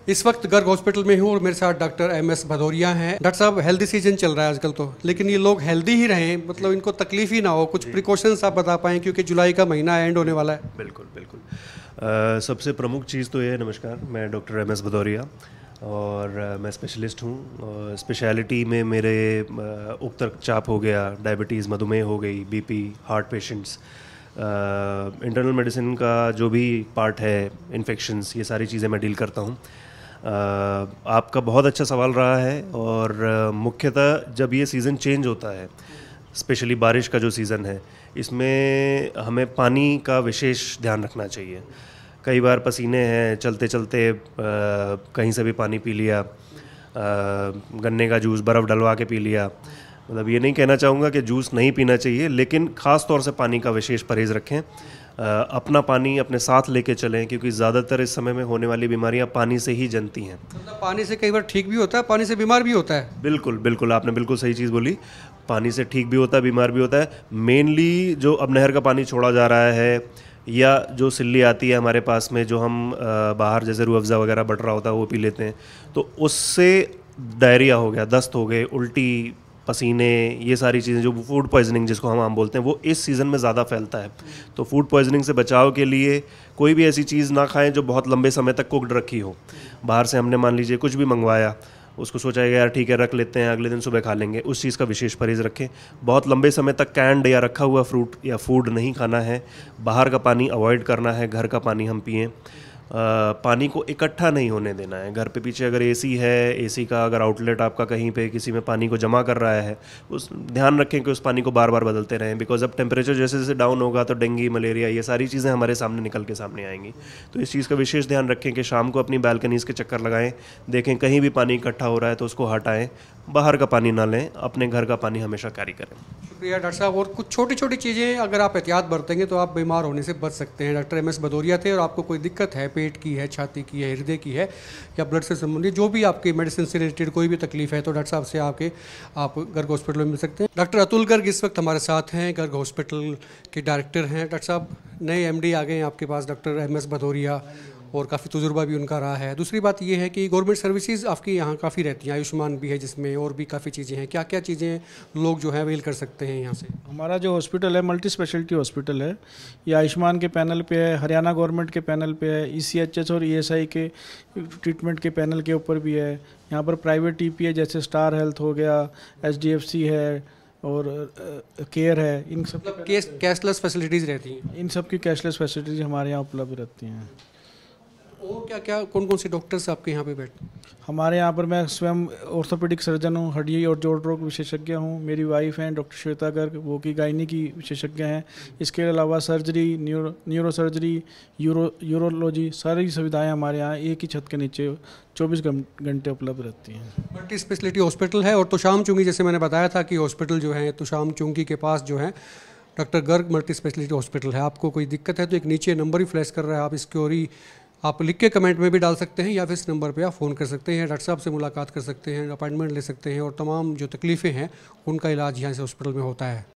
इस वक्त गर्ग हॉस्पिटल में हूँ और मेरे साथ डॉक्टर MS भदौरिया हैं। डॉक्टर साहब, हेल्दी सीजन चल रहा है आजकल तो, लेकिन ये लोग हेल्दी ही रहें, मतलब इनको तकलीफ ही ना हो, कुछ प्रिकॉशंस आप बता पाएँ क्योंकि जुलाई का महीना एंड होने वाला है। बिल्कुल बिल्कुल। सबसे प्रमुख चीज़ तो ये है, नमस्कार, मैं डॉक्टर MS भदौरिया और मैं स्पेशलिस्ट हूँ। स्पेशलिटी में मेरे उप रक्तचाप हो गया, डायबिटीज़, मधुमेह हो गई, BP, heart patients, internal medicine का जो भी पार्ट है, इन्फेक्शंस, ये सारी चीज़ें मैं डील करता हूँ। आपका बहुत अच्छा सवाल रहा है और मुख्यतः जब ये सीज़न चेंज होता है, स्पेशली बारिश का जो सीज़न है, इसमें हमें पानी का विशेष ध्यान रखना चाहिए। कई बार पसीने हैं, चलते चलते कहीं से भी पानी पी लिया, गन्ने का जूस बर्फ़ डलवा के पी लिया। मतलब ये नहीं कहना चाहूँगा कि जूस नहीं पीना चाहिए, लेकिन ख़ास तौर से पानी का विशेष परहेज़ रखें। अपना पानी अपने साथ लेके चलें, क्योंकि ज़्यादातर इस समय में होने वाली बीमारियां पानी से ही जनती हैं। मतलब पानी से कई बार ठीक भी होता है, पानी से बीमार भी होता है। बिल्कुल बिल्कुल, आपने बिल्कुल सही चीज़ बोली। पानी से ठीक भी होता है, बीमार भी होता है। मेनली जो अब नहर का पानी छोड़ा जा रहा है या जो सिल्ली आती है हमारे पास में, जो हम बाहर जैसे रूह अफ़ज़ा वगैरह बट रहा होता है वो पी लेते हैं, तो उससे डायरिया हो गया, दस्त हो गए, उल्टी, पसीने, ये सारी चीज़ें, जो फूड पॉइजनिंग जिसको हम आम बोलते हैं, वो इस सीज़न में ज़्यादा फैलता है। तो फूड पॉइजनिंग से बचाव के लिए कोई भी ऐसी चीज़ ना खाएं जो बहुत लंबे समय तक कुक्ड रखी हो। बाहर से हमने मान लीजिए कुछ भी मंगवाया, उसको सोचा यार ठीक है रख लेते हैं, अगले दिन सुबह खा लेंगे, उस चीज़ का विशेष परहेज़ रखें। बहुत लंबे समय तक कैंड या रखा हुआ फ्रूट या फूड नहीं खाना है। बाहर का पानी अवॉइड करना है, घर का पानी हम पिएं। पानी को इकट्ठा नहीं होने देना है। घर पे पीछे अगर AC है, AC का अगर आउटलेट आपका कहीं पे किसी में पानी को जमा कर रहा है, उस ध्यान रखें कि उस पानी को बार बार बदलते रहें, बिकॉज अब टेम्परेचर जैसे जैसे डाउन होगा तो डेंगू, मलेरिया, ये सारी चीज़ें हमारे सामने निकल के सामने आएंगी। तो इस चीज़ का विशेष ध्यान रखें कि शाम को अपनी बालकनीज़ के चक्कर लगाएं, देखें कहीं भी पानी इकट्ठा हो रहा है तो उसको हटाएं, बाहर का पानी ना लें, अपने घर का पानी हमेशा कैरी करें। शुक्रिया डॉक्टर साहब। और कुछ छोटी छोटी चीज़ें अगर आप एहतियात बरतेंगे तो आप बीमार होने से बच सकते हैं। डॉक्टर MS भदौरिया थे। और आपको कोई दिक्कत है, पेट की है, छाती की है, हृदय की है या ब्लड से संबंधित जो भी आपकी मेडिसिन से रिलेटेड कोई भी तकलीफ है, तो डॉक्टर साहब से आप गर्ग हॉस्पिटल में मिल सकते हैं। डॉक्टर अतुल गर्ग इस वक्त हमारे साथ हैं, गर्ग हॉस्पिटल के डायरेक्टर हैं। डॉक्टर साहब, नए MD आ गए हैं आपके पास, डॉक्टर MS भदौरिया, और काफ़ी तजुर्बा भी उनका रहा है। दूसरी बात ये है कि गवर्नमेंट सर्विसेज आपकी यहाँ काफ़ी रहती हैं, आयुष्मान भी है जिसमें, और भी काफ़ी चीज़ें हैं। क्या क्या चीज़ें लोग जो है अवेल कर सकते हैं यहाँ से? हमारा जो हॉस्पिटल है मल्टी स्पेशलिटी हॉस्पिटल है। ये आयुष्मान के पैनल पे है, हरियाणा गवर्नमेंट के पैनल पे है, ECHS और ESI के ट्रीटमेंट के पैनल के ऊपर भी है। यहाँ पर प्राइवेट TP है, जैसे स्टार हेल्थ हो गया, SDFC है और केयर है। इन सब कैशलेस फैसिलिटीज़ रहती हैं। इन सब की कैशलेस फैसिलिटीज़ हमारे यहाँ उपलब्ध रहती हैं। और क्या क्या कौन कौन से डॉक्टर्स आपके यहाँ पे बैठते हैं? हमारे यहाँ पर मैं स्वयं ऑर्थोपेडिक सर्जन हूँ, हड्डी और जोड़ रोग विशेषज्ञ हूँ। मेरी वाइफ हैं डॉक्टर श्वेता गर्ग, वो की गायनी की विशेषज्ञ हैं। इसके अलावा सर्जरी, न्यूरो सर्जरी, यूरोलॉजी, सारी सुविधाएं हमारे यहाँ एक ही छत के नीचे 24 घंटे उपलब्ध रहती हैं। मल्टी स्पेशलिटी हॉस्पिटल है। और तुशाम चुंगी, जैसे मैंने बताया था कि हॉस्पिटल जो है तुशाम चुंगी के पास जो है doctor Garg multi speciality hospital है। आपको कोई दिक्कत है तो एक नीचे नंबर ही फ्लैश कर रहा है, आप इसकी और ही आप लिख के कमेंट में भी डाल सकते हैं या फिर इस नंबर पे आप फ़ोन कर सकते हैं। डॉक्टर साहब से मुलाकात कर सकते हैं, अपॉइंटमेंट ले सकते हैं और तमाम जो तकलीफ़ें हैं उनका इलाज यहाँ से हॉस्पिटल में होता है।